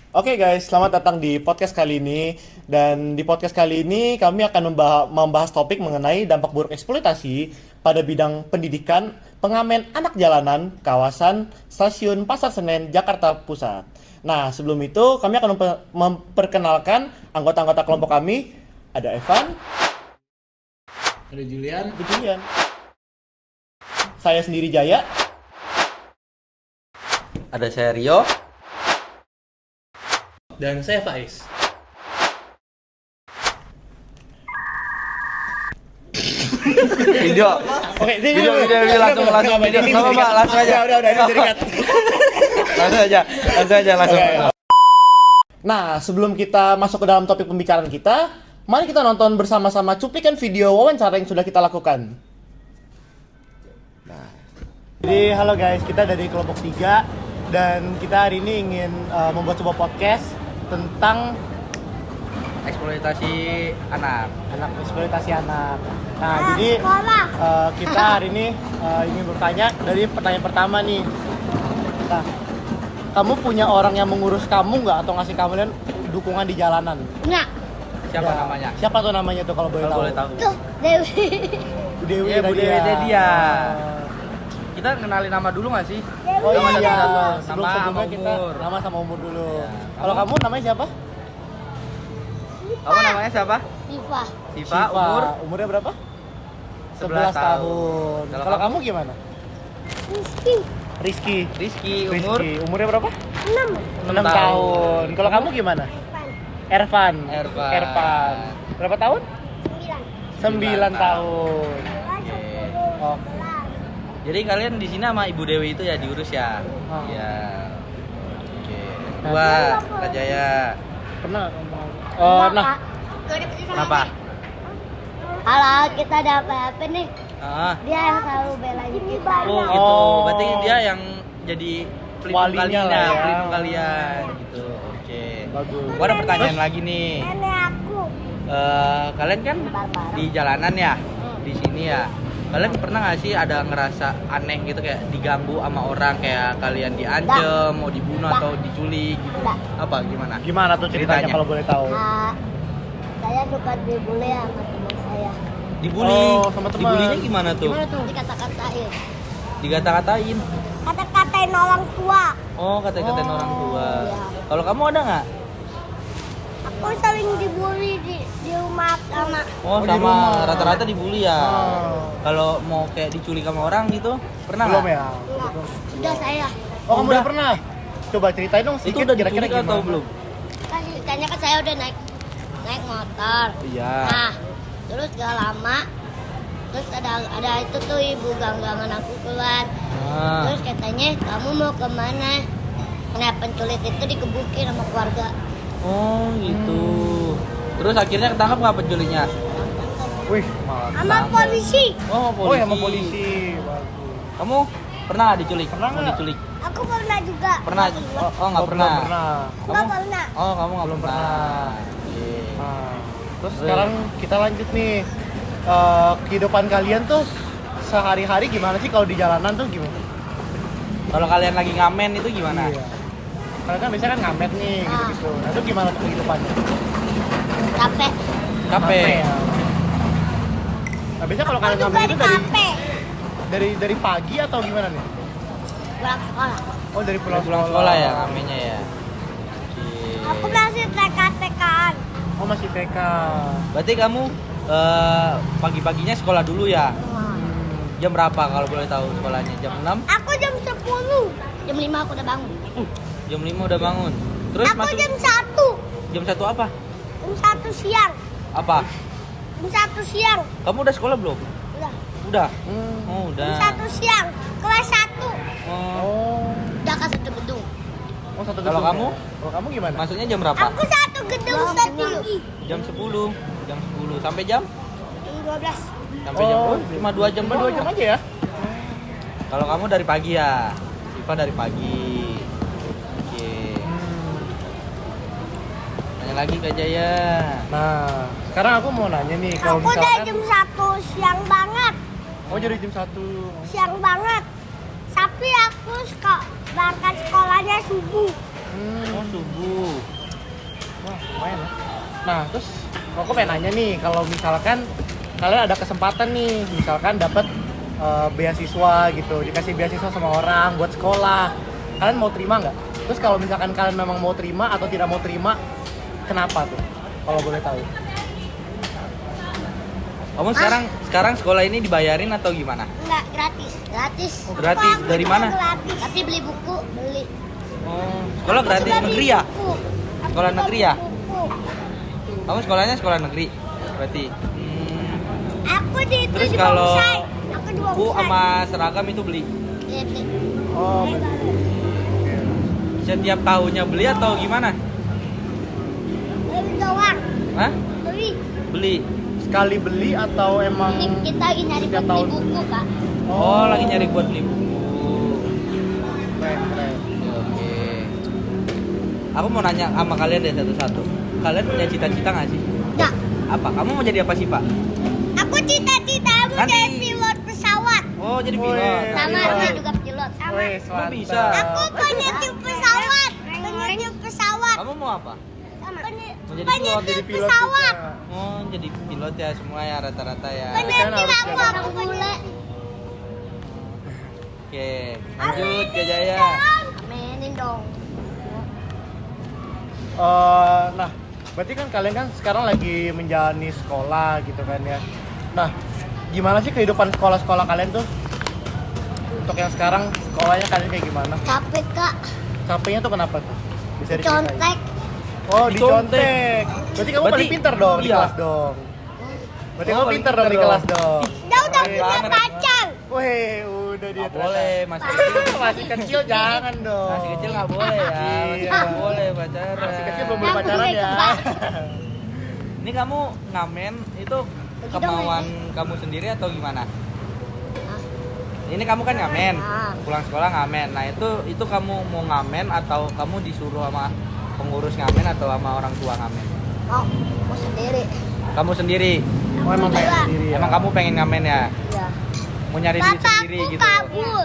Oke guys, selamat datang di podcast kali ini. Dan di podcast kali ini kami akan membahas topik mengenai dampak buruk eksploitasi pada bidang pendidikan pengamen anak jalanan kawasan Stasiun Pasar Senen, Jakarta Pusat. Nah, sebelum itu kami akan memperkenalkan anggota-anggota kelompok kami. Ada Evan, Ada Julian. Julian, saya sendiri Jaya, Ada saya Rio. dan saya Faiz. Video. Oke, Video langsung video. Sama Pak, langsung aja. Udah, ini bisa di-cut. Langsung. Oke. Nah, sebelum kita masuk ke dalam topik pembicaraan kita, mari kita nonton bersama-sama cuplikan video wawancara yang sudah kita lakukan. Jadi, halo guys, kita dari kelompok 3 dan kita hari ini ingin membuat sebuah podcast tentang Eksploitasi anak. eksploitasi anak. Nah, jadi kita hari ini ingin bertanya dari pertanyaan pertama nih. Nah, kamu punya orang yang mengurus kamu nggak atau ngasih kamu dukungan di jalanan? Enggak. Siapa Ya. namanya? Siapa tuh namanya tuh kalau boleh Kalau tahu? boleh tahu. Tuh, Dewi. Bu Dewi Iya, Bu tadi Dewi ya. tadi ya. Oh. Kita kenalin nama dulu nggak sih? Oh Nama iya, sama sebelumnya sama kita umur. nama sama umur dulu. Ya. Kalau kamu namanya siapa? Kamu namanya siapa? Siva. Siva. Umur? Umurnya berapa? 11 tahun. Kalau Kalau kamu? kamu gimana? Rizky. Rizky. Rizky. Umur? Rizky. Umurnya berapa? 6. 6 tahun. Kalau kamu gimana? Ervan. Ervan. Berapa tahun? 9. 9 tahun. Oke. Oh. Jadi kalian di sini sama Ibu Dewi itu ya diurus ya? Oh. Iya. Oke. Dua, Kak Jaya. Pernah? Nah. Kenapa? Halo, kita dapat apa nih? Ah. Dia yang selalu belain kita. Oh gitu. Oh. Berarti dia yang jadi pelindung Walinya kalian lah ya, ya. pelindung kalian gitu. Oke. Bagus. Gua ada pertanyaan lagi nih. Nenek aku. Kalian kan di jalanan ya, di sini ya. Kalian pernah nggak sih ada ngerasa aneh gitu kayak diganggu sama orang kayak kalian diancam, mau dibunuh atau diculik gitu? Nggak. Apa gimana? Gimana tuh ceritanya Ceritanya. kalau boleh tahu? Nah, saya suka dibully sama teman saya. Dibully. Oh, sama teman. Dibulinya gimana tuh? Gimana tuh? Dikata-katain. Dikata-katain. Kata-katain orang tua. Oh, kata-katain Oh. orang tua. Iya. Kalau kamu ada nggak? Aku sering dibully di rumah sama. Oh, Oh, di sama rumah. rata-rata dibully ya. Oh. Kalau mau kayak diculik sama orang gitu, pernah Belum nggak? ya? Enggak. Udah saya. Oh, kamu Udah. udah pernah? Coba ceritain dong Itu sedikit udah kira-kira diculik atau gimana? belum? Kan ceritanya kan saya udah naik motor. Iya. Nah, terus gak lama terus ada itu tuh ibu ganggangan aku keluar. Ah. Terus katanya kamu mau kemana? Nah, penculik itu dikebukin sama keluarga. Oh, gitu. Terus akhirnya ketangkap nggak penculiknya? Wih, Sama polisi. Oh, oh ya sama polisi. Bagus. Kamu pernah nggak diculik? Pernah Mau nggak? diculik? Aku pernah juga. Pernah? Oh, nggak pernah. Belum pernah. Nggak pernah. Oh, kamu nggak Belum pernah. pernah. Oke. Nah, terus sekarang kita lanjut nih. Kehidupan kalian tuh sehari-hari gimana sih kalau di jalanan tuh gimana? Kalau kalian lagi ngamen itu gimana? Iya. Karena kan biasanya kan ngamet nih gitu-gitu. Nah, itu gimana tuh kehidupannya? Capek. Capek. Ya. Nah, biasanya kalau Aku kalian juga ngamen di itu kafe. dari pagi atau gimana nih? Pulang sekolah. Oh, dari pulang Pulang sekolah ya ngamennya ya. Oke. Aku masih TK-TK-an. Oh, masih TK. Berarti kamu pagi-paginya sekolah dulu ya? Jam berapa kalau boleh tahu sekolahnya? Jam 6? Aku jam 10. Jam 5 aku udah bangun. Jam 5 udah bangun. Terus Aku masuk jam 1. jam 1 apa? Jam 1 siang. Apa? Jam 1 siang. Kamu udah sekolah belum? Udah. Udah. Hmm. Oh, Jam udah. 1 siang. Kelas 1. Oh. Oh. Udah ke satu gedung. Oh, satu Kalau gedung kamu? ya? Kalau kamu gimana? Masuknya jam berapa? Aku satu gedung sendiri. Jam 10. Jam 10 sampai jam? Jam 12. Sampai jam Oh, cuma 2 jam Cuma 2 jam doang. aja ya? Kalau kamu dari pagi ya? Siva dari pagi. Oke. Tanya lagi Kak Jaya. Nah, sekarang aku mau nanya nih kalau Aku udah misalkan jam 1 siang banget. Oh, jadi jam 1. Siang banget. Tapi aku berangkat sekolahnya subuh. Oh, subuh. lumayan lah. Nah terus aku pengen nanya nih, kalau misalkan kalian ada kesempatan nih, misalkan dapat beasiswa gitu, dikasih beasiswa sama orang buat sekolah, kalian mau terima nggak? Terus kalau misalkan kalian memang mau terima atau tidak mau terima, kenapa tuh? Kalau boleh tahu. Kamu sekarang sekolah ini dibayarin atau gimana? Enggak, gratis. Gratis. Gratis dari mana? Gratis. Tapi beli buku, beli. Oh, sekolah Aku gratis juga negeri beli ya? buku. Aku Sekolah juga negeri beli ya? buku. Kamu sekolahnya sekolah negeri berarti. Aku di itu Terus di kalau Bangsai. Aku di buku Bangsai. sama seragam itu beli Iya, beli. Oh, setiap tahunnya beli atau gimana? Beli doang. Hah? Beli. Beli. sekali beli atau emang Ini kita lagi nyari setiap buat beli tahun? buku, Kak. Oh, lagi nyari buat beli buku. Keren. Oke. Aku mau nanya sama kalian deh satu-satu. Kalian punya cita-cita nggak sih? Enggak. Apa? Kamu mau jadi apa sih, Pak? Aku cita-cita mau Nanti- jadi pilot pesawat. Oh, jadi Woi. pilot. Sama pilot. sama juga pilot. Sama. Wes, Kok mantap. bisa? Aku pengen tiup pesawat. Pengen tiup pesawat. Kamu mau apa? Pengen Mau jadi pengen pilot, Jadi tiup pilot pesawat. juga. Oh, jadi pilot ya semua ya rata-rata ya. Pengen Kan tiup harus aku bule. Oke, lanjut ke Jaya. Amenin dong. Nah, berarti kan kalian kan sekarang lagi menjalani sekolah gitu kan ya. Nah, gimana sih kehidupan sekolah-sekolah kalian tuh? Untuk yang sekarang sekolahnya kalian kayak gimana? Capek, Kak. Capeknya tuh kenapa tuh? Bisa diceritain? Contek. Oh, Dicontek. dicontek. Berarti kamu Berarti- paling pintar dong di iya. kelas dong. Berarti Oh, kamu paling pintar dong di pintar kelas dong. dong. Dia udah Wih, punya banget. pacar. Wih, udah dia Nggak boleh, masih kecil. Masih kecil jangan dong. Masih kecil nggak boleh ya, masih Iya. nggak boleh pacaran. Masih kecil belum boleh Nggak pacaran boleh ya. kebak. Ini kamu ngamen itu Begitu kemauan dong, kamu sendiri atau gimana? Ini kamu kan ngamen, Ah. pulang sekolah ngamen. Nah itu kamu mau ngamen atau kamu disuruh sama pengurus ngamen atau sama orang tua ngamen? Oh, mau sendiri. Kamu sendiri, Oh, emang pengen Berdua. sendiri ya. emang kamu pengen ngamen ya? Iya. Mau nyari duit sendiri Bapakku gitu? kabur.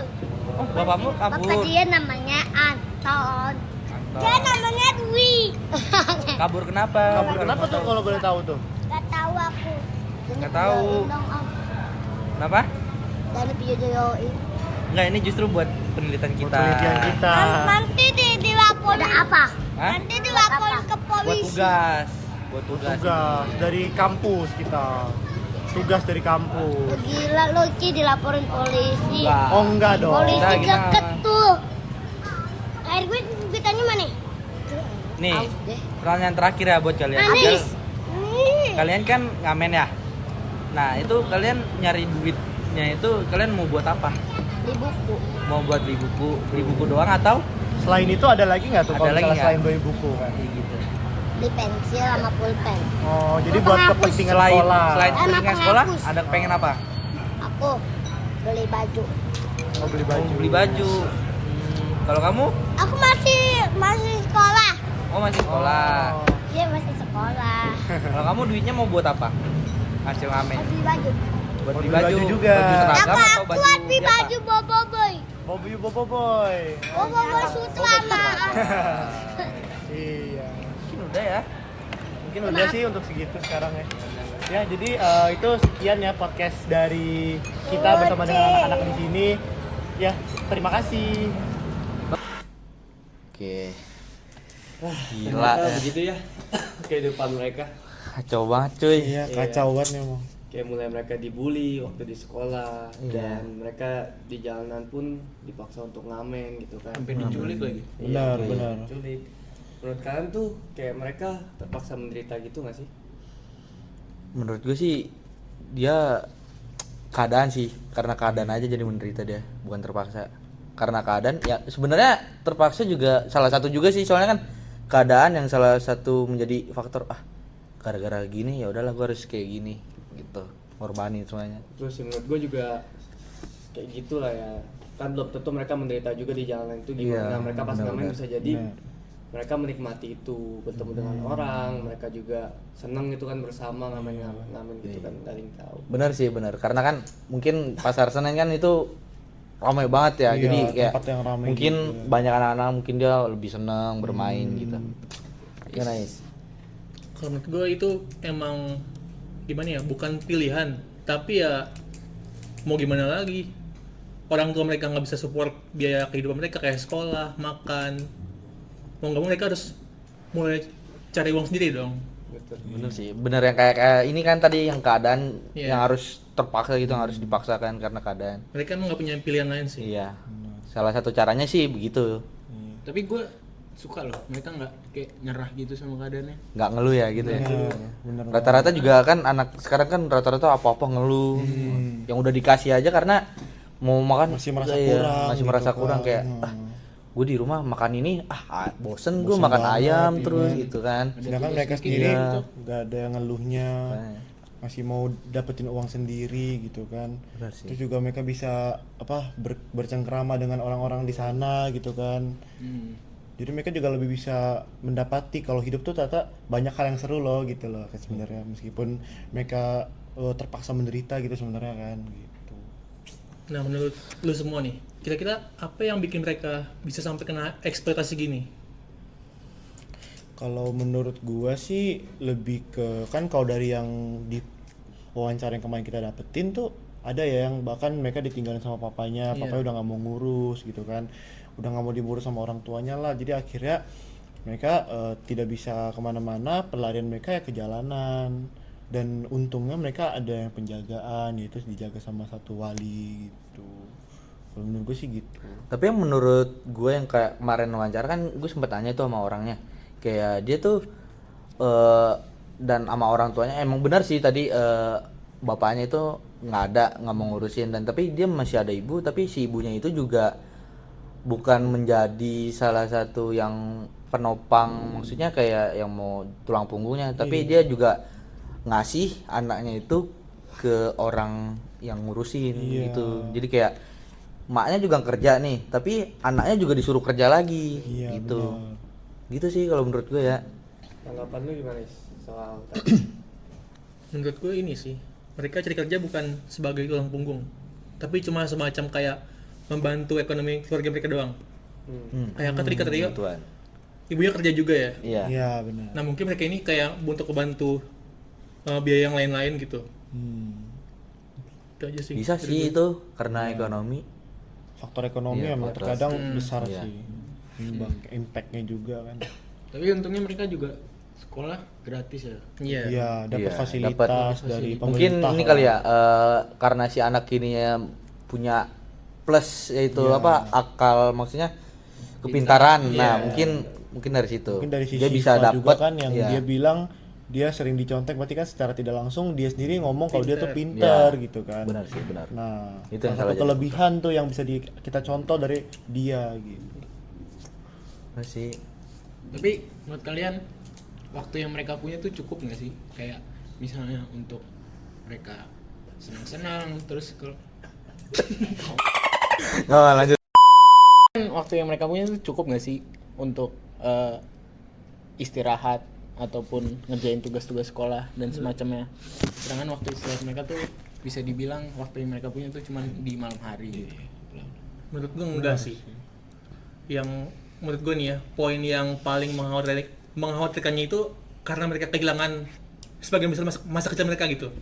Oh, bapakmu Bapak kabur. dia namanya Anton. Dia Anton. namanya Dwi. Kabur kenapa? Kabur kenapa tuh kalau boleh tahu tuh? Gak tahu aku. Nggak tahu. Dong, Om. Kenapa? Dari videoin. Enggak, ini justru buat penelitian kita. Penelitian kita. Nanti dilaporin apa? Hah? Nanti dilaporin ke Buat polisi. tugas. Buat tugas. Tugas dari kampus kita. Tugas dari kampus. Gila lo Ki dilaporin polisi. Enggak. Oh enggak dong. Polisi Kita- kita- deket tuh. Air gue tanya mana? Nih, Aus deh. pertanyaan terakhir ya buat kalian. Manis. Kalian kan ngamen ya. Nah, itu kalian nyari duitnya itu kalian mau buat apa? Di buku. Mau buat beli buku doang atau Selain itu ada lagi nggak tuh Ada kalau lagi misalnya nggak? selain beli buku kan? kayak gitu? Di pensil sama pulpen. Oh, jadi Mau buat penghapus. kepentingan Selain sekolah. selain Sama kepentingan sekolah, penghapus. ada pengen apa? Aku beli baju. Oh, beli Mau baju. beli baju. Kalau kamu? Aku masih sekolah. Oh, masih sekolah. Oh. Iya masih sekolah. Kalau kamu duitnya mau buat apa? Hasil ngamen. Mau beli baju. Buat Mau beli beli baju, baju juga. Baju seragam Apa atau aku baju buat beli biasa? baju Bobo Boy. Bobo boy. Bobo Boy Sutrama. Iya. Mungkin udah ya. Mungkin udah sih untuk segitu sekarang ya. Ya, jadi itu sekian ya podcast dari kita bersama dengan anak-anak di sini. Ya, terima kasih. Oke. Gila ya. begitu ya kehidupan mereka. Kacau banget cuy. Iya, kacau banget nih emang. Kayak mulai mereka dibully waktu di sekolah Iya. dan mereka di jalanan pun dipaksa untuk ngamen gitu kan. Sampai diculik lagi. Benar, Iya, benar. diculik. Menurut kalian tuh kayak mereka terpaksa menderita gitu nggak sih? Menurut gue sih dia keadaan sih, karena keadaan aja jadi menderita dia, bukan terpaksa. Karena keadaan ya sebenarnya terpaksa juga salah satu juga sih, soalnya kan keadaan yang salah satu menjadi faktor gara-gara gini ya udahlah gue harus kayak gini gitu, ngorbanin semuanya. Terus menurut gue juga kayak gitulah ya. Kan belum tentu mereka menderita juga di jalanan itu gimana. Iya, Mereka pas ngamen benar-benar. bisa jadi Benar. mereka menikmati itu, bertemu dengan orang, mereka juga senang gitu kan bersama ngamen gitu kan, saling tahu. Bener sih, bener, karena kan mungkin pasar Senen kan itu ramai banget ya, Iya, jadi kayak tempat yang ramai mungkin gitu. banyak anak-anak mungkin dia lebih senang bermain gitu. Iya, nice. Kalau menurut gue itu emang gimana ya, bukan pilihan, tapi ya mau gimana lagi, orang tua mereka nggak bisa support biaya kehidupan mereka kayak sekolah, makan, mau nggak mau mereka harus mulai cari uang sendiri dong. Betul. Bener sih, bener yang kayak ini kan tadi yang keadaan Iya. yang harus terpaksa gitu, yang harus dipaksakan karena keadaan. Mereka emang nggak punya pilihan lain sih. Iya. Salah satu caranya sih begitu. Tapi gue suka loh, mereka nggak kayak nyerah gitu sama keadaannya. Nggak ngeluh ya gitu ya. Bener. Rata-rata juga kan anak sekarang kan rata-rata apa-apa ngeluh. Yang udah dikasih aja karena mau makan Masih merasa iya, kurang masih gitu merasa kan. kurang kayak gue di rumah makan ini bosen gue makan banget, ayam iya terus kan. gitu kan. Sedangkan tugas mereka bikin sendiri gitu. nggak ada yang ngeluhnya, Makanya. masih mau dapetin uang sendiri gitu kan. Benar sih. Terus juga mereka bisa bercengkrama dengan orang-orang di sana gitu kan. Jadi mereka juga lebih bisa mendapati kalau hidup tuh ternyata banyak hal yang seru loh gitu loh kan sebenarnya, meskipun mereka terpaksa menderita gitu sebenarnya kan gitu. Nah menurut lu semua nih, kira-kira apa yang bikin mereka bisa sampai kena eksploitasi gini? Kalau menurut gua sih lebih ke, kan kalau dari yang di wawancara yang kemarin kita dapetin tuh ada ya yang bahkan mereka ditinggalin sama papanya, Iya. papanya udah nggak mau ngurus gitu kan, udah nggak mau diurus sama orang tuanya lah, jadi akhirnya mereka tidak bisa kemana-mana, pelarian mereka ya ke jalanan, dan untungnya mereka ada yang penjagaan, yaitu dijaga sama satu wali gitu. Kalau menurut gue sih gitu. Tapi yang menurut gue yang kayak kemarin wawancara kan gue sempet tanya tuh sama orangnya, kayak dia tuh dan sama orang tuanya emang benar sih tadi bapaknya itu nggak mau ngurusin, dan tapi dia masih ada ibu, tapi si ibunya itu juga bukan menjadi salah satu yang penopang, maksudnya kayak yang mau tulang punggungnya, tapi dia juga ngasih anaknya itu ke orang yang ngurusin gitu. Jadi kayak maknya juga kerja nih, tapi anaknya juga disuruh kerja lagi gitu. Benar. Gitu sih kalau menurut gue ya. Tanggapan lu gimana soal tadi? Menurut gue ini sih, mereka cari kerja bukan sebagai tulang punggung, tapi cuma semacam kayak membantu ekonomi keluarga mereka doang. Kayak kan tadi kata Rio, Tuan. ibunya kerja juga ya. Iya. Iya benar. Nah mungkin mereka ini kayak untuk membantu biaya yang lain-lain gitu. Itu aja sih. Bisa dari sih gue. itu karena ekonomi. Faktor ekonomi Iya, emang faktor. terkadang besar Iya. sih, impactnya juga kan. Tapi untungnya mereka juga sekolah gratis ya. Iya. Iya, dapat Iya, fasilitas dari Mungkin pemerintah. ini kali ya karena si anak ini ya punya plus yaitu Iya. akal, maksudnya kepintaran. Iya. Nah, mungkin dari situ. Mungkin dari sisi dia bisa Syifa juga dapat kan yang iya. dia bilang dia sering dicontek, berarti kan secara tidak langsung dia sendiri ngomong kalau dia tuh Pinter. pinter gitu kan. Benar sih, benar. Nah, Itu yang salah salah satu kelebihan tuh yang bisa kita contoh dari dia gitu. Masih Tapi menurut kalian waktu yang mereka punya tuh cukup nggak sih? Kayak misalnya untuk mereka senang-senang terus kalau lanjut. waktu yang mereka punya tuh cukup nggak sih untuk istirahat ataupun ngerjain tugas-tugas sekolah dan semacamnya. Sedangkan waktu istirahat mereka tuh bisa dibilang waktu yang mereka punya tuh cuman di malam hari gitu. Menurut gue enggak sih. Yang menurut gue nih ya, poin yang paling mengkhawatirkannya itu karena mereka kehilangan sebagian besar masa kecil mereka gitu.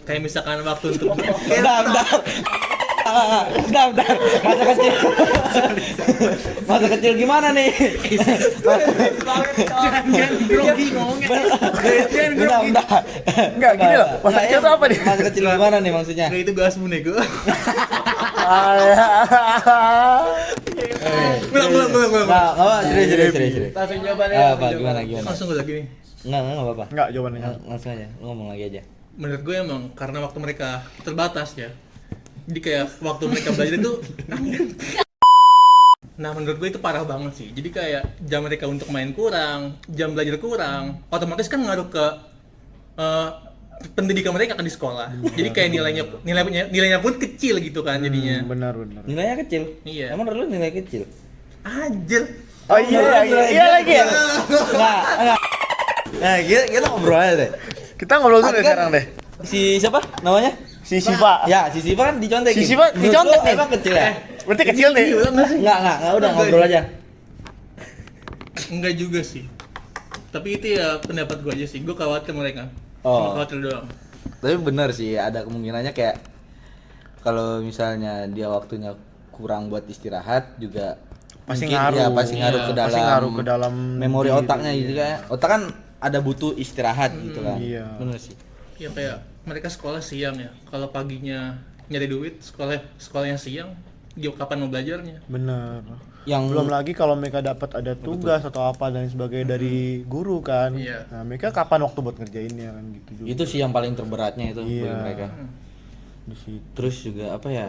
Kayak misalkan waktu untuk Bentar. Masa kecil gimana nih? jangan grogi ngomongnya. Bentar. Enggak gini loh, masa kecil tuh apa nih? Masa kecil gimana nih maksudnya? Nah, itu gas nego. Pulang. Nah, apa? Serius. Langsung jawabannya. Apa? Gimana? Langsung gue lagi nih. Enggak apa-apa. Enggak jawabannya. Langsung aja, lu ngomong lagi aja. Menurut gue emang karena waktu mereka terbatas ya. Jadi kayak waktu mereka belajar itu nah menurut gue itu parah banget sih. Jadi kayak jam mereka untuk main kurang, jam belajar kurang, otomatis kan ngaruh ke pendidikan mereka kan di sekolah. Jadi kayak nilainya pun kecil gitu kan jadinya. Benar. Nilainya kecil. Iya. Emang menurut lu nilai kecil? Anjir. Oh iya lagi ya. Enggak. Nah, kita ngobrol aja deh. Kita ngobrol dulu Kan sekarang deh. Si siapa namanya? Si Syifa. Ya, si Siva kan dicontekin. Si Syifa Menurut dicontek lu nih. Emang kecil ya? Berarti kecil nih. Enggak, udah ngobrol aja. Enggak juga sih. Tapi itu ya pendapat gue aja sih, gue khawatir mereka. Oh. Cuma khawatir doang. Tapi bener sih, ada kemungkinannya kayak kalau misalnya dia waktunya kurang buat istirahat juga Pasti mungkin ngaruh. ya pasti ngaruh Iya, ke dalam pasti ngaruh ke dalam memori diri, otaknya gitu iya. kan. Otak kan ada butuh istirahat gitu kan. Iya. Bener sih. Ya kayak mereka sekolah siang ya, kalau paginya nyari duit, sekolahnya siang, dia kapan mau belajarnya? Bener. Yang Belum lagi kalau mereka dapat ada tugas atau apa dan sebagainya dari guru kan. Iya. Nah, mereka kapan waktu buat ngerjainnya kan gitu juga. itu sih yang paling terberatnya itu bagi Iya. mereka. Di situ. Terus juga apa ya?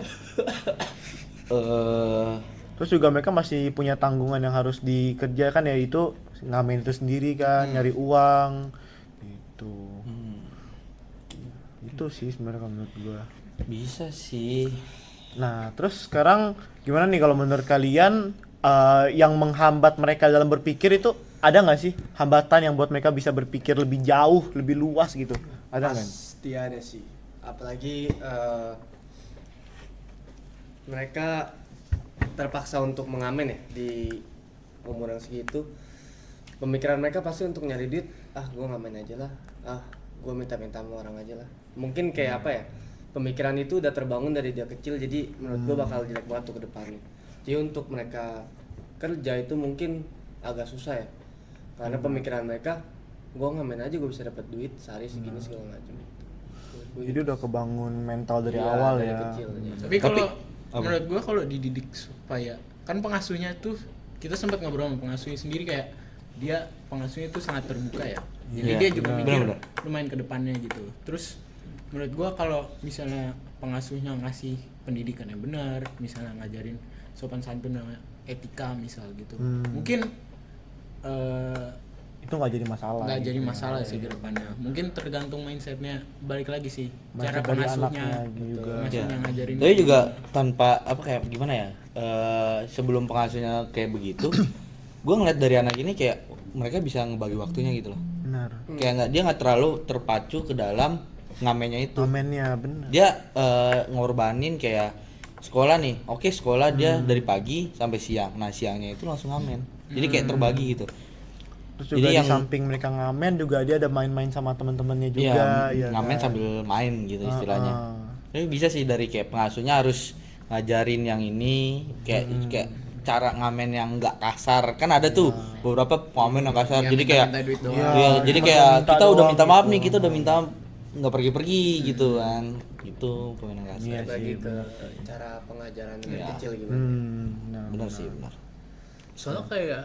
Terus juga mereka masih punya tanggungan yang harus dikerjakan, yaitu ngamen itu sendiri kan, nyari uang gitu. Itu sih sebenarnya kalau menurut gua. Bisa sih. Nah, terus sekarang gimana nih kalau menurut kalian yang menghambat mereka dalam berpikir itu ada nggak sih hambatan yang buat mereka bisa berpikir lebih jauh, lebih luas gitu? Ada nggak? Pasti ada sih. Apalagi mereka terpaksa untuk mengamen ya di umur yang segitu. Pemikiran mereka pasti untuk nyari duit, gue ngamen aja lah, gue minta-minta sama orang aja lah. Mungkin kayak apa ya, pemikiran itu udah terbangun dari dia kecil, jadi menurut gue bakal jelek banget tuh ke depannya. Jadi untuk mereka kerja itu mungkin agak susah ya, karena pemikiran mereka, gue ngamen aja gue bisa dapat duit sehari segini segala macam. Jadi udah kebangun mental dari Iya, awal dari ya. kecil, ya. Tapi kalau apa? menurut gua kalau dididik supaya kan pengasuhnya tuh, kita sempat ngobrol sama pengasuhnya sendiri, kayak dia pengasuhnya tuh sangat terbuka ya. Jadi Iya, dia juga benar. mikir Benar. lumayan ke depannya gitu. Terus menurut gua kalau misalnya pengasuhnya ngasih pendidikan yang benar, misalnya ngajarin sopan santun dan etika misal gitu. Mungkin Itu nggak jadi masalah. nggak gitu jadi ya. masalah sih ke depannya. Mungkin tergantung mindsetnya, balik lagi sih Mindset cara dari pengasuhnya anaknya juga. pengasuhnya Ya. ngajarin. Tapi juga tanpa apa kayak gimana ya? Sebelum pengasuhnya kayak begitu, gue ngeliat dari anak ini kayak mereka bisa ngebagi waktunya gitu loh. Benar. Kayak dia nggak terlalu terpacu ke dalam ngamennya itu. Amennya benar. Dia ngorbanin kayak sekolah nih. Oke, sekolah dia dari pagi sampai siang. Nah, siangnya itu langsung ngamen. Jadi kayak terbagi gitu. Terus juga Jadi di yang- samping mereka ngamen juga dia ada main-main sama teman-temannya juga. Iya, ngamen kan? sambil main gitu istilahnya. Ah. Tapi bisa sih dari kayak pengasuhnya harus ngajarin yang ini kayak cara ngamen yang enggak kasar. Kan ada tuh beberapa ngamen yang kasar. Yang Jadi kayak minta duit doang. Iya, iya, jadi cuma kayak minta kita udah doang minta maaf gitu. nih, kita udah minta nggak pergi-pergi gitu kan. Itu pemain yang kasar. Iya Bagi sih, ke cara pengajaran dari Iya. kecil gimana. Nah, Benar sih, benar. Soalnya kayak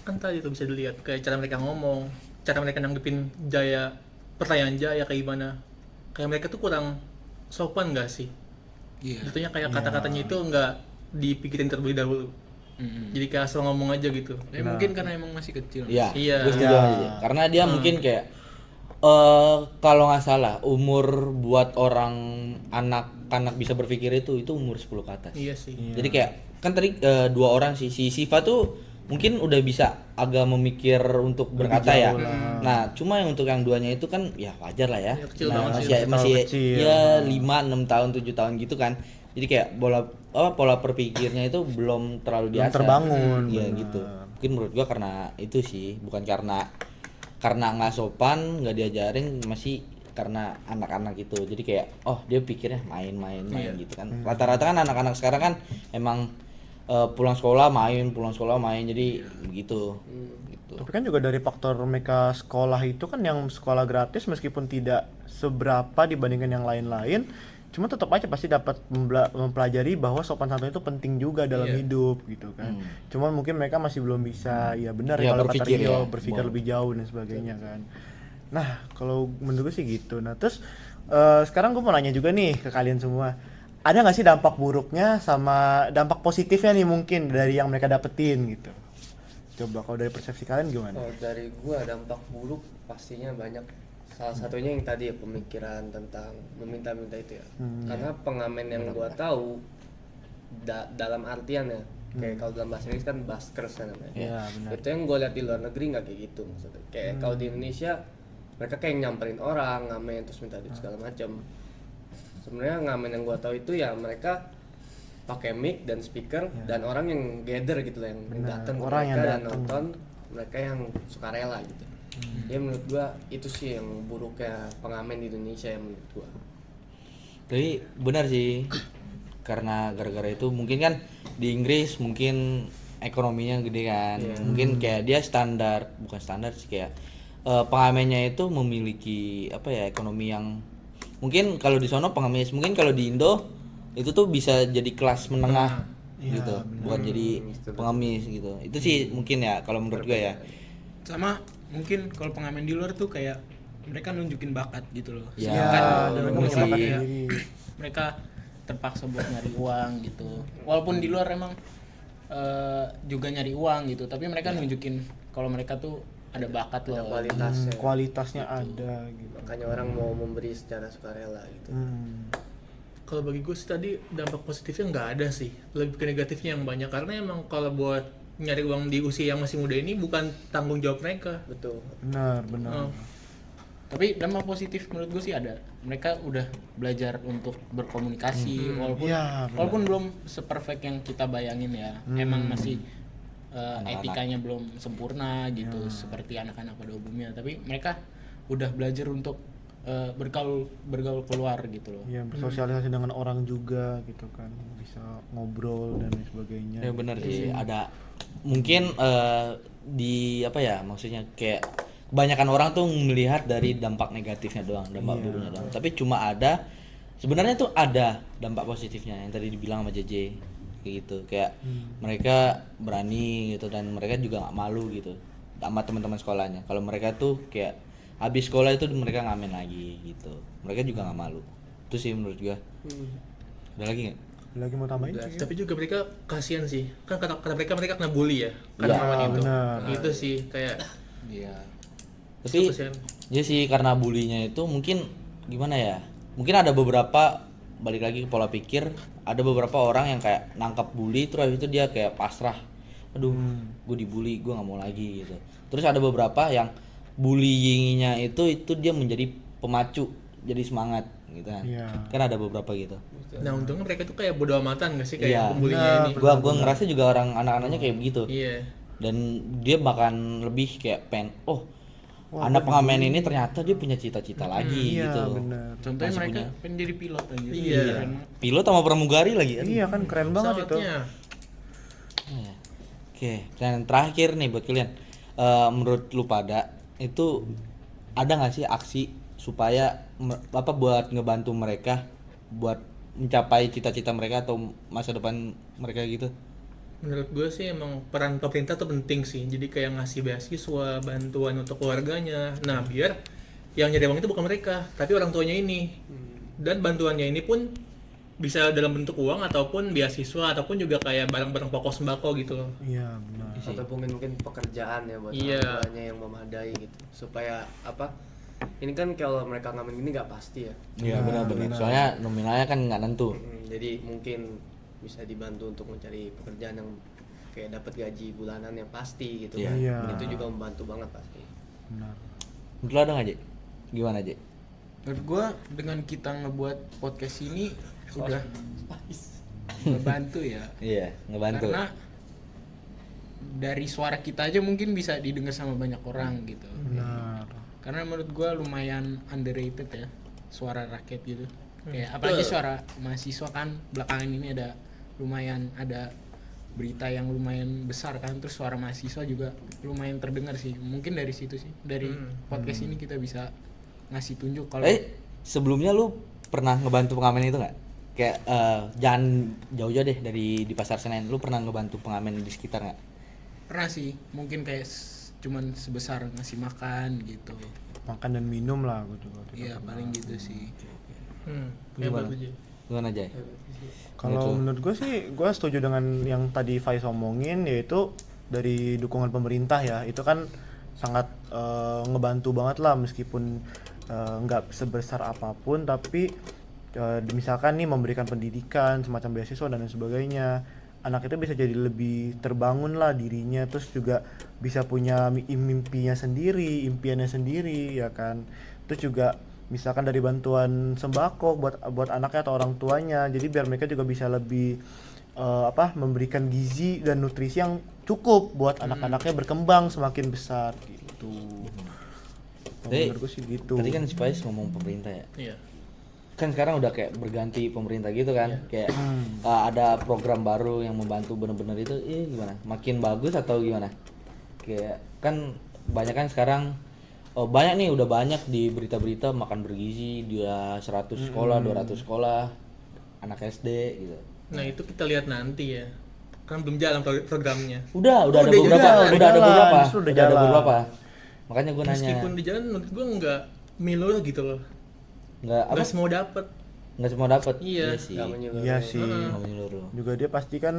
kan tadi tuh bisa dilihat kayak cara mereka ngomong, cara mereka nanggepin pertanyaan Jaya kayak gimana. Kayak mereka tuh kurang sopan gak sih? Iya. Jatuhnya kayak kata-katanya itu nggak dipikirin terlebih dahulu. Jadi kayak asal ngomong aja gitu. Ya mungkin karena emang masih kecil. Iya, Iya. gue setuju Iya. aja. Karena dia mungkin kayak kalau nggak salah umur buat orang anak-anak bisa berpikir itu umur 10 ke atas. Iya sih. Jadi kayak kan tadi dua orang sih, si Siva tuh mungkin udah bisa agak memikir untuk berkata ya. Nah, cuma yang untuk yang duanya itu kan ya wajar lah ya. Ya, kecil Nah, banget sih, masih kecil. ya 5 6 tahun, 7 tahun gitu kan. Jadi kayak pola berpikirnya itu belum terlalu Belum biasa. terbangun, Iya benar. gitu. Mungkin menurut gua karena itu sih, bukan karena nggak sopan, nggak diajarin, masih karena anak-anak itu. Jadi kayak dia pikirnya main gitu kan. Rata-rata kan anak-anak sekarang kan emang pulang sekolah main jadi begitu gitu. Tapi kan juga dari faktor mereka sekolah itu kan yang sekolah gratis meskipun tidak seberapa dibandingkan yang lain-lain, cuma tetap aja pasti dapat mempelajari bahwa sopan santun itu penting juga dalam hidup gitu kan. Cuman mungkin mereka masih belum bisa ya benar Ya, ya kalau kata berpikir Rio, ya. berpikir Boleh. lebih jauh dan sebagainya kan. Nah, kalau menurut gue sih gitu. Nah, terus sekarang gue mau nanya juga nih ke kalian semua. Ada nggak sih dampak buruknya sama dampak positifnya nih mungkin dari yang mereka dapetin gitu? Coba kalau dari persepsi kalian gimana? Kalau dari gua dampak buruk pastinya banyak. Salah satunya yang tadi ya, pemikiran tentang meminta-minta itu ya. Karena pengamen yang gua tahu dalam artian ya, kayak kalau dalam bahasa Inggris kan buskers kan namanya. Iya, benar. Itu yang gua lihat di luar negeri nggak kayak gitu maksudnya. Kayak kalau di Indonesia mereka kayak nyamperin orang, ngamen terus minta duit segala macam. Sebenarnya ngamen yang gua tahu itu ya mereka pakai mic dan speaker dan orang yang gather gitu lah, yang datang ke orang yang mereka dan datang. nonton, mereka yang sukarela gitu. Ya menurut gua itu sih yang buruknya pengamen di Indonesia ya menurut gua. Tapi benar sih, karena gara-gara itu mungkin kan di Inggris mungkin ekonominya gede kan, mungkin kayak dia bukan standar sih, kayak pengamennya itu memiliki apa ya, ekonomi yang mungkin kalau di sono pengamis, mungkin kalau di Indo itu tuh bisa jadi kelas menengah gitu, bukan jadi pengamis gitu. Itu sih mungkin ya kalau menurut gue ya. Sama mungkin kalau pengamen di luar tuh kayak mereka nunjukin bakat gitu loh. Ya, Sedangkan bener mereka sih. kayak mereka terpaksa buat nyari uang gitu. Walaupun di luar emang juga nyari uang gitu, tapi mereka nunjukin kalau mereka tuh ada bakat Ada loh. kualitasnya. Kualitasnya ada gitu. Makanya orang mau memberi secara sukarela gitu. Kalau bagi gue sih tadi dampak positifnya nggak ada sih, lebih ke negatifnya yang banyak, karena emang kalau buat nyari uang di usia yang masih muda ini bukan tanggung jawab mereka. Betul. Benar. Tapi dampak positif menurut gue sih ada. Mereka udah belajar untuk berkomunikasi walaupun belum seperfect yang kita bayangin ya. Emang masih etikanya belum sempurna gitu seperti anak-anak pada umumnya. Tapi mereka udah belajar untuk bergaul keluar gitu loh. Ya, bersosialisasi dengan orang juga gitu kan, bisa ngobrol dan lain sebagainya. Ya benar sih, ada mungkin di apa ya, maksudnya kayak kebanyakan orang tuh melihat dari dampak negatifnya doang, dampak buruknya doang. Tapi cuma ada sebenarnya tuh ada dampak positifnya yang tadi dibilang sama JJ kayak gitu. Kayak mereka berani gitu, dan mereka juga nggak malu gitu sama teman-teman sekolahnya. Kalau mereka tuh kayak habis sekolah itu mereka ngamen lagi gitu. Mereka juga nggak malu. Itu sih menurut gua. Ada lagi nggak? Lagi mau tambahin? Tapi juga mereka kasihan sih, kan kata mereka kena bully ya, karena Iya, ngamen itu. benar. Itu sih kayak Iya. Tapi itu kasihan. ya sih, karena bulinya itu mungkin gimana ya, mungkin ada beberapa, balik lagi ke pola pikir, ada beberapa orang yang kayak nangkap bully terus habis itu dia kayak pasrah, aduh gue dibully, gue nggak mau lagi gitu. Terus ada beberapa yang bullyingnya itu dia menjadi pemacu, jadi semangat gitu kan. Iya. Kan ada beberapa gitu. Nah untungnya mereka tuh kayak bodo amatan nggak sih, Iya. kayak pembulinya ini. Gua ngerasa juga orang anak-anaknya kayak begitu. Iya. Dan dia bahkan lebih kayak anak pengamen ini ternyata dia punya cita-cita lagi Iya, gitu. benar. Contohnya Masih mereka punya. pengen jadi pilot aja. Iya. Pilot sama pramugari lagi. Aduh. Iya kan, keren banget itu. Pesawatnya. Iya. Oke, dan terakhir nih buat kalian, menurut lu pada itu ada nggak sih aksi supaya buat ngebantu mereka buat mencapai cita-cita mereka atau masa depan mereka gitu? Menurut gue sih emang peran pemerintah tuh penting sih, jadi kayak ngasih beasiswa, bantuan untuk keluarganya. Nah biar yang nyari uang itu bukan mereka, tapi orang tuanya ini. Dan bantuannya ini pun bisa dalam bentuk uang ataupun beasiswa ataupun juga kayak barang-barang pokok sembako gitu loh. Iya, benar. Atau mungkin pekerjaan ya buat Iya. orang tuanya yang memadai gitu. Supaya apa? Ini kan kalau mereka ngamen ini nggak pasti ya. Iya benar-benar. Soalnya nominalnya kan nggak nentu. Jadi mungkin bisa dibantu untuk mencari pekerjaan yang kayak dapat gaji bulanan yang pasti gitu Iya. kan. Iya. Itu juga membantu banget pasti. Benar. Menurut lu ada nggak, Jek? Gimana, Jek? Menurut gue dengan kita ngebuat podcast ini udah ngebantu ya. Iya, ngebantu. Karena dari suara kita aja mungkin bisa didengar sama banyak orang gitu. Benar. Karena menurut gue lumayan underrated ya suara rakyat gitu. Kayak apalagi suara mahasiswa kan belakangan ini lumayan ada berita yang lumayan besar kan, terus suara mahasiswa juga lumayan terdengar sih. Mungkin dari situ sih, dari podcast ini kita bisa ngasih tunjuk kalau sebelumnya lu pernah ngebantu pengamen itu nggak? Kayak jangan jauh-jauh deh dari di Pasar Senen. Lu pernah ngebantu pengamen di sekitar nggak? pernah sih, mungkin kayak cuman sebesar ngasih makan gitu. Makan dan minum lah gitu. Iya paling gitu sih. Hebat aja. Gimana, Jay? Kalau menurut gue sih, gue setuju dengan yang tadi Faiz omongin, yaitu dari dukungan pemerintah ya. Itu kan sangat ngebantu banget lah, meskipun nggak sebesar apapun, tapi misalkan nih memberikan pendidikan, semacam beasiswa dan lain sebagainya. Anak itu bisa jadi lebih terbangun lah dirinya, terus juga bisa punya mimpinya sendiri, impiannya sendiri ya kan. Terus juga misalkan dari bantuan sembako buat anaknya atau orang tuanya, jadi biar mereka juga bisa lebih memberikan gizi dan nutrisi yang cukup buat anak-anaknya berkembang semakin besar gitu. Kalau Jadi, menurut gue sih gitu. Tadi kan Spice ngomong pemerintah ya. Iya. Kan sekarang udah kayak berganti pemerintah gitu kan. Kayak ada program baru yang membantu bener-bener itu. Gimana? Makin bagus atau gimana? Kayak kan banyak kan sekarang banyak nih, udah banyak di berita-berita makan bergizi, dia 100 sekolah, 200 sekolah anak SD gitu. Nah itu kita lihat nanti ya. Kan belum jalan programnya. Udah ada udah beberapa, jalan, udah ada beberapa, justru udah udah ada jalan. beberapa. Makanya gue nanya, Meskipun di jalan menurut gue nggak menyeluruh gitu loh. nggak apa? Nggak semua dapet. Nggak semua dapat. Iya. sih. Nggak menyeluruh. Iya sih. Nggak menyeluruh. Juga dia pasti kan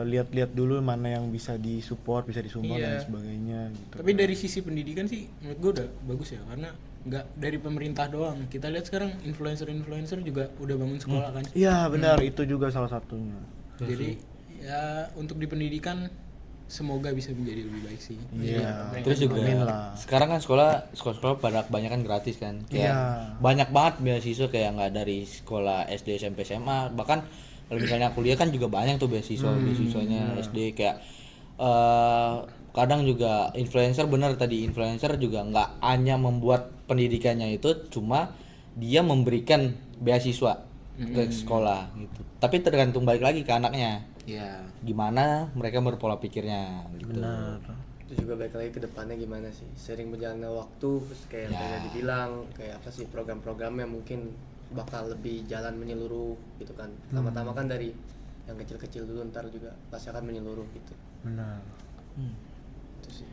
lihat-lihat dulu mana yang bisa disupport, bisa disumbang Iya. dan sebagainya gitu. Tapi dari sisi pendidikan sih menurut gue udah bagus ya, karena nggak dari pemerintah doang. Kita lihat sekarang influencer juga udah bangun sekolah kan. Iya benar, itu juga salah satunya. Jadi ya untuk di pendidikan semoga bisa menjadi lebih baik sih. Iya. Mereka Terus juga Amin lah. sekarang kan sekolah pada kebanyakan gratis kan. Kayak Iya. banyak banget beasiswa kayak nggak dari sekolah SD, SMP, SMA, bahkan kalau misalnya kuliah kan juga banyak tuh beasiswanya SD kayak kadang juga influencer, bener tadi influencer juga nggak hanya membuat pendidikannya itu, cuma dia memberikan beasiswa ke sekolah gitu. Tapi tergantung balik lagi ke anaknya. Ya. Gimana mereka berpola pikirnya gitu. Benar. Itu juga balik lagi ke depannya gimana sih, sering berjalannya waktu, terus kayak yang tadi dibilang kayak apa sih program-programnya mungkin bakal lebih jalan menyeluruh gitu kan. Pertama-tama kan dari yang kecil-kecil dulu, ntar juga pasti akan menyeluruh gitu. Benar. Itu sih.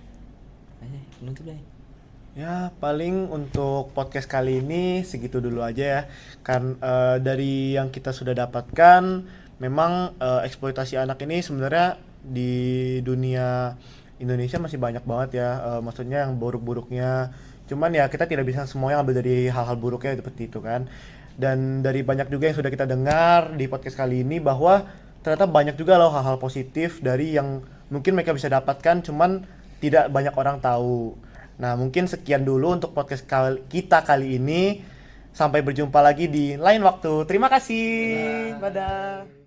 Ayo, penutup deh. Ya paling untuk podcast kali ini segitu dulu aja ya. Kan dari yang kita sudah dapatkan, memang eksploitasi anak ini sebenarnya di dunia Indonesia masih banyak banget ya. Maksudnya yang buruk-buruknya. Cuman ya kita tidak bisa semuanya ambil dari hal-hal buruknya seperti itu kan. Dan dari banyak juga yang sudah kita dengar di podcast kali ini bahwa ternyata banyak juga loh hal-hal positif dari yang mungkin mereka bisa dapatkan, cuman tidak banyak orang tahu. Nah mungkin sekian dulu untuk podcast kita kali ini. Sampai berjumpa lagi di lain waktu. Terima kasih. Dadah.